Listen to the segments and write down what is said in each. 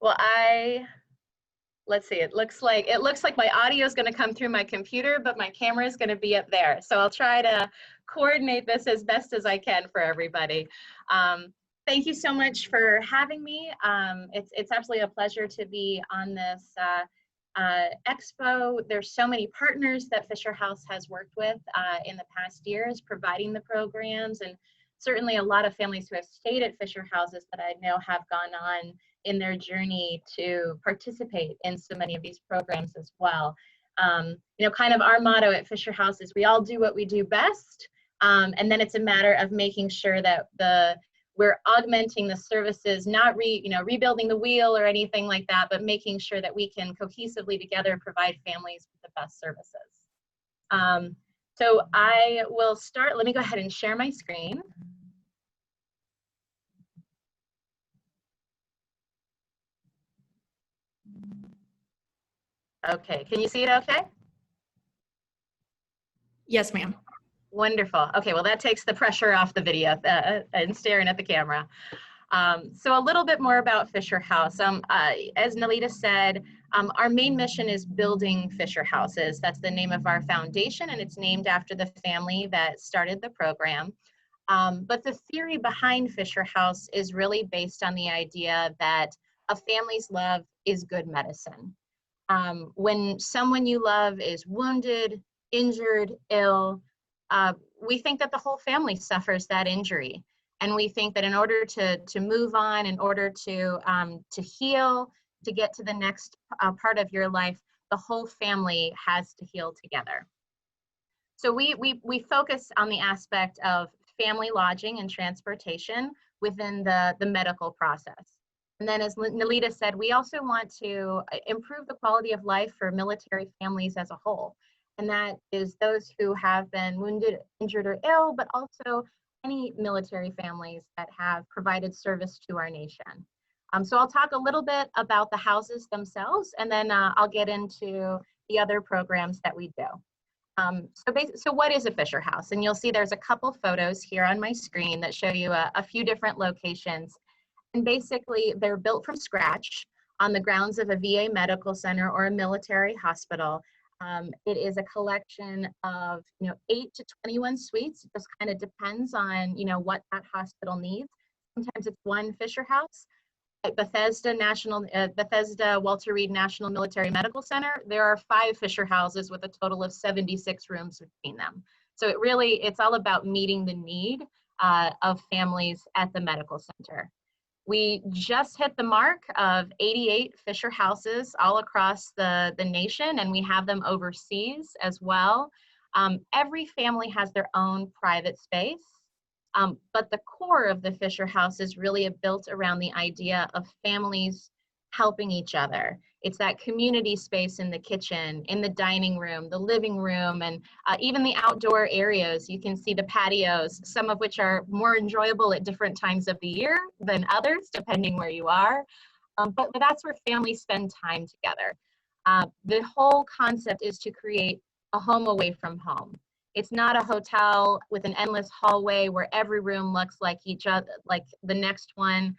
Well, let's see, it looks like my audio is going to come through my computer, but my camera is going to be up there. So I'll try to coordinate this as best as I can for everybody. Thank you so much for having me. It's absolutely a pleasure to be on this Expo. There's so many partners that Fisher House has worked with in the past years, providing the programs, and certainly a lot of families who have stayed at Fisher Houses that I know have gone on in their journey to participate in so many of these programs as well. You know, kind of our motto at Fisher House is we all do what we do best, and then it's a matter of making sure that we're augmenting the services, not rebuilding the wheel or anything like that, but making sure that we can cohesively together provide families with the best services. So I will start. Let me go ahead and share my screen. Okay, can you see it okay? Yes, ma'am. Wonderful. Okay, well that takes the pressure off the video and staring at the camera. So a little bit more about Fisher House. As Nalita said, our main mission is building Fisher Houses. That's the name of our foundation, and it's named after the family that started the program. But the theory behind Fisher House is really based on the idea that a family's love is good medicine. When someone you love is wounded, injured, ill, we think that the whole family suffers that injury. And we think that in order to move on, in order to heal, to get to the next part of your life, the whole family has to heal together. So we focus on the aspect of family lodging and transportation within the medical process. And then as Nalita said, we also want to improve the quality of life for military families as a whole. And that is those who have been wounded, injured, or ill, but also any military families that have provided service to our nation. So I'll talk a little bit about the houses themselves, and then I'll get into the other programs that we do. So what is a Fisher House? And you'll see there's a couple photos here on my screen that show you a few different locations. And basically, they're built from scratch on the grounds of a VA medical center or a military hospital. It is a collection of 8 to 21 suites. It just kind of depends on what that hospital needs. Sometimes it's one Fisher House. At Bethesda Walter Reed National Military Medical Center, there are 5 Fisher Houses with a total of 76 rooms between them. So it's all about meeting the need of families at the medical center. We just hit the mark of 88 Fisher Houses all across the nation, and we have them overseas as well. Every family has their own private space, but the core of the Fisher House is really built around the idea of families helping each other. It's that community space in the kitchen, in the dining room, the living room, and even the outdoor areas. You can see the patios, some of which are more enjoyable at different times of the year than others, depending where you are. But that's where families spend time together. The whole concept is to create a home away from home. It's not a hotel with an endless hallway where every room looks like each other, like the next one.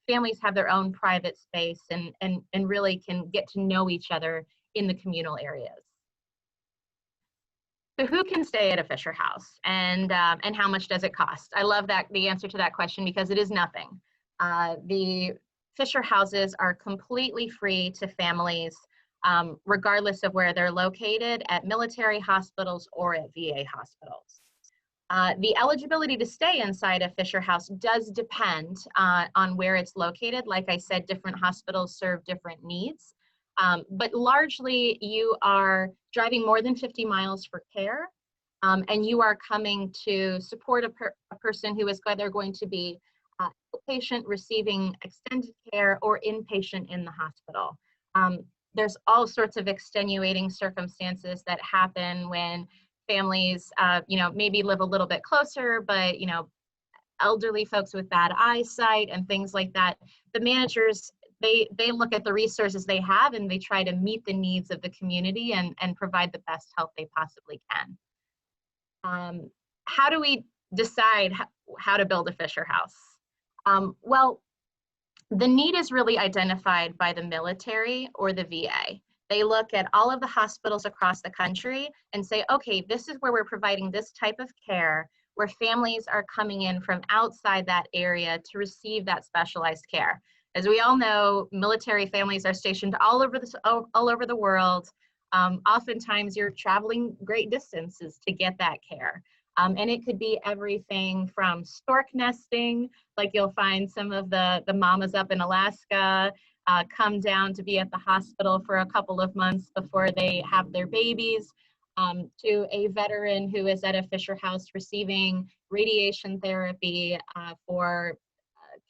Families have their own private space and really can get to know each other in the communal areas. So who can stay at a Fisher House, and how much does it cost? I love the answer to that question, because it is nothing. The Fisher Houses are completely free to families, regardless of where they're located, at military hospitals or at VA hospitals. The eligibility to stay inside a Fisher House does depend on where it's located. Like I said, different hospitals serve different needs, but largely you are driving more than 50 miles for care, and you are coming to support a person who is either going to be a patient receiving extended care or inpatient in the hospital. There's all sorts of extenuating circumstances that happen when families, maybe live a little bit closer, but, elderly folks with bad eyesight and things like that. The managers, they look at the resources they have and they try to meet the needs of the community and provide the best help they possibly can. How do we decide how to build a Fisher House? Well, The need is really identified by the military or the VA. They look at all of the hospitals across the country and say, okay, this is where we're providing this type of care, where families are coming in from outside that area to receive that specialized care. As we all know, military families are stationed all over the world. Oftentimes you're traveling great distances to get that care. And it could be everything from stork nesting, like you'll find some of the mamas up in Alaska come down to be at the hospital for a couple of months before they have their babies, to a veteran who is at a Fisher House receiving radiation therapy for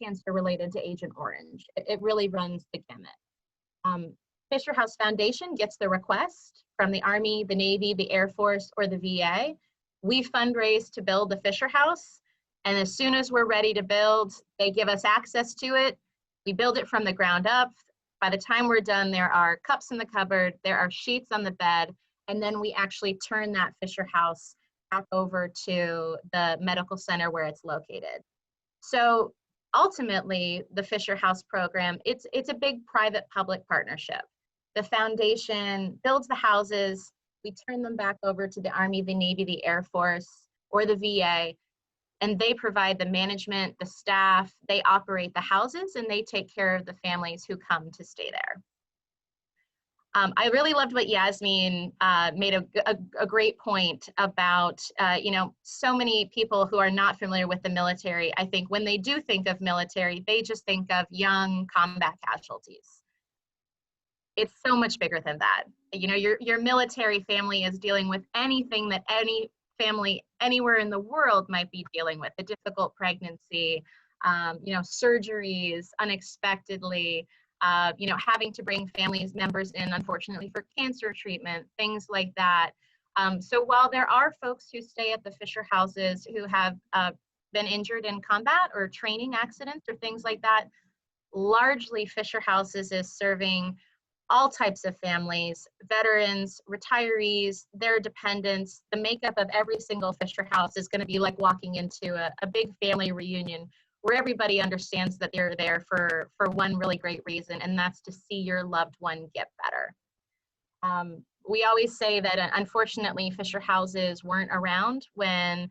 cancer related to Agent Orange. It really runs the gamut. Fisher House Foundation gets the request from the Army, the Navy, the Air Force, or the VA. We fundraise to build the Fisher House, and as soon as we're ready to build, they give us access to it. We build it from the ground up. By the time we're done, there are cups in the cupboard, there are sheets on the bed, and then we actually turn that Fisher House back over to the medical center where it's located. So ultimately, the Fisher House program, it's a big private-public partnership. The foundation builds the houses, we turn them back over to the Army, the Navy, the Air Force, or the VA, and they provide the management, the staff, they operate the houses, and they take care of the families who come to stay there. I really loved what Yasmin made a great point about, so many people who are not familiar with the military, I think when they do think of military, they just think of young combat casualties. It's so much bigger than that. You know, your military family is dealing with anything that any family anywhere in the world might be dealing with, a difficult pregnancy, surgeries unexpectedly, having to bring families members in, unfortunately, for cancer treatment, things like that. So while there are folks who stay at the Fisher houses who have been injured in combat or training accidents or things like that, largely Fisher houses is serving all types of families, veterans, retirees, their dependents. The makeup of every single Fisher house is going to be like walking into a big family reunion where everybody understands that they're there for one really great reason, and that's to see your loved one get better. We always say that unfortunately Fisher houses weren't around when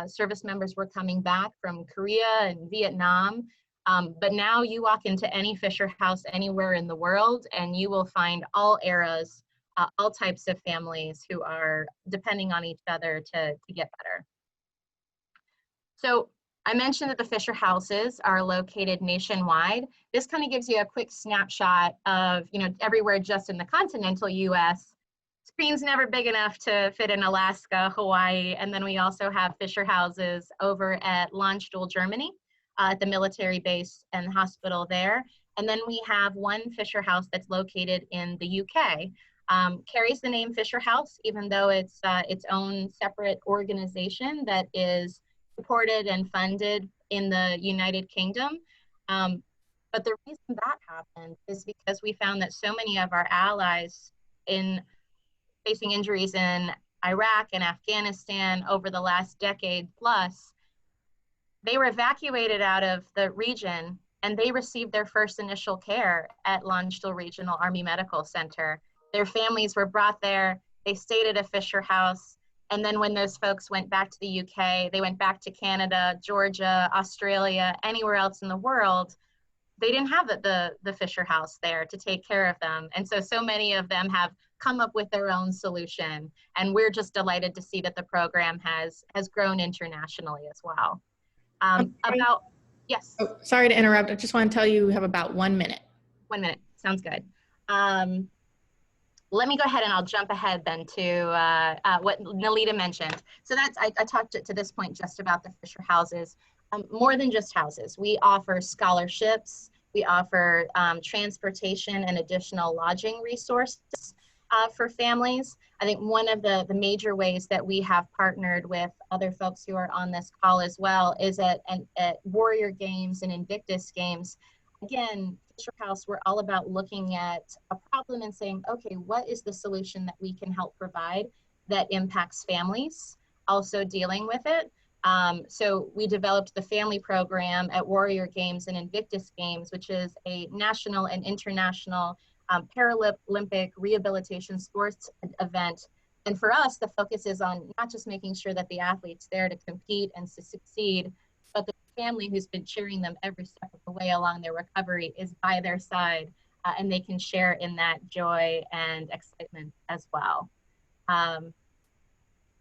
service members were coming back from Korea and Vietnam. But now you walk into any Fisher house anywhere in the world and you will find all eras, all types of families who are depending on each other to get better. So I mentioned that the Fisher houses are located nationwide. This kind of gives you a quick snapshot of, everywhere just in the continental US. Screen's never big enough to fit in Alaska, Hawaii, and then we also have Fisher houses over at Landstuhl, Germany, at the military base and hospital there. And then we have one Fisher House that's located in the UK. Carries the name Fisher House, even though it's its own separate organization that is supported and funded in the United Kingdom. But the reason that happened is because we found that so many of our allies in facing injuries in Iraq and Afghanistan over the last decade plus, they were evacuated out of the region and they received their first initial care at Landstuhl Regional Army Medical Center. Their families were brought there, they stayed at a Fisher House, and then when those folks went back to the UK, they went back to Canada, Georgia, Australia, anywhere else in the world, they didn't have the Fisher House there to take care of them. And so many of them have come up with their own solution. And we're just delighted to see that the program has grown internationally as well. Yes. Oh, sorry to interrupt. I just want to tell you we have about 1 minute. 1 minute, sounds good. Let me go ahead and I'll jump ahead then to what Nalita mentioned. So that's, I talked to this point just about the Fisher houses. More than just houses, we offer scholarships, we offer transportation and additional lodging resources for families. I think one of the major ways that we have partnered with other folks who are on this call as well is at Warrior Games and Invictus Games. Again, Fisher House, we're all about looking at a problem and saying, okay, what is the solution that we can help provide that impacts families, also dealing with it. So we developed the family program at Warrior Games and Invictus Games, which is a national and international Paralympic rehabilitation sports event. And for us, the focus is on not just making sure that the athlete's there to compete and to succeed, but the family who's been cheering them every step of the way along their recovery is by their side, and they can share in that joy and excitement as well.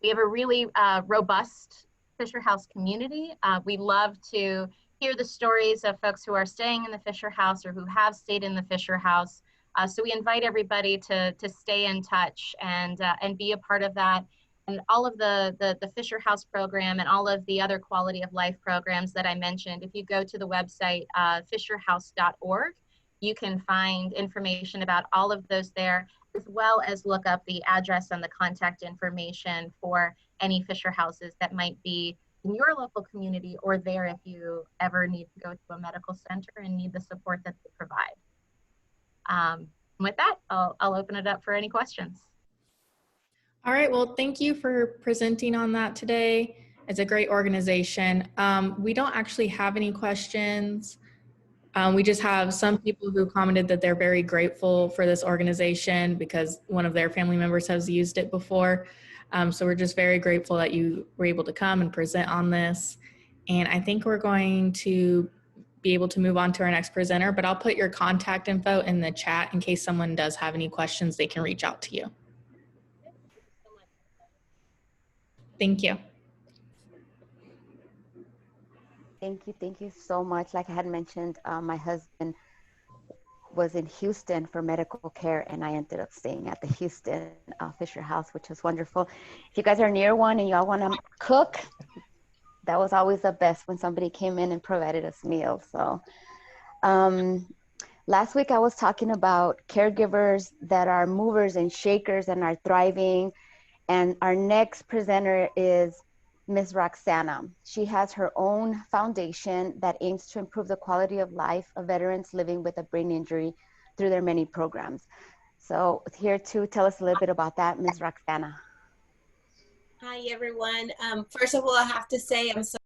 We have a really robust Fisher House community. We love to hear the stories of folks who are staying in the Fisher House or who have stayed in the Fisher House. So we invite everybody to stay in touch and be a part of that. And all of the Fisher House program and all of the other quality of life programs that I mentioned, if you go to the website fisherhouse.org, you can find information about all of those there, as well as look up the address and the contact information for any Fisher Houses that might be in your local community or there if you ever need to go to a medical center and need the support that they provide. With that, I'll open it up for any questions. All right, well, thank you for presenting on that today. It's a great organization. We don't actually have any questions. We just have some people who commented that they're very grateful for this organization because one of their family members has used it before. So we're just very grateful that you were able to come and present on this. And I think we're going to be able to move on to our next presenter, but I'll put your contact info in the chat in case someone does have any questions, they can reach out to you. Thank you. Thank you so much. Like I had mentioned, my husband was in Houston for medical care, and I ended up staying at the Houston Fisher House, which was wonderful. If you guys are near one and y'all want to cook, that was always the best when somebody came in and provided us meals. So last week I was talking about caregivers that are movers and shakers and are thriving. And our next presenter is Ms. Roxana. She has her own foundation that aims to improve the quality of life of veterans living with a brain injury through their many programs. So here to tell us a little bit about that, Ms. Roxana. Hi, everyone. First of all, I have to say I'm so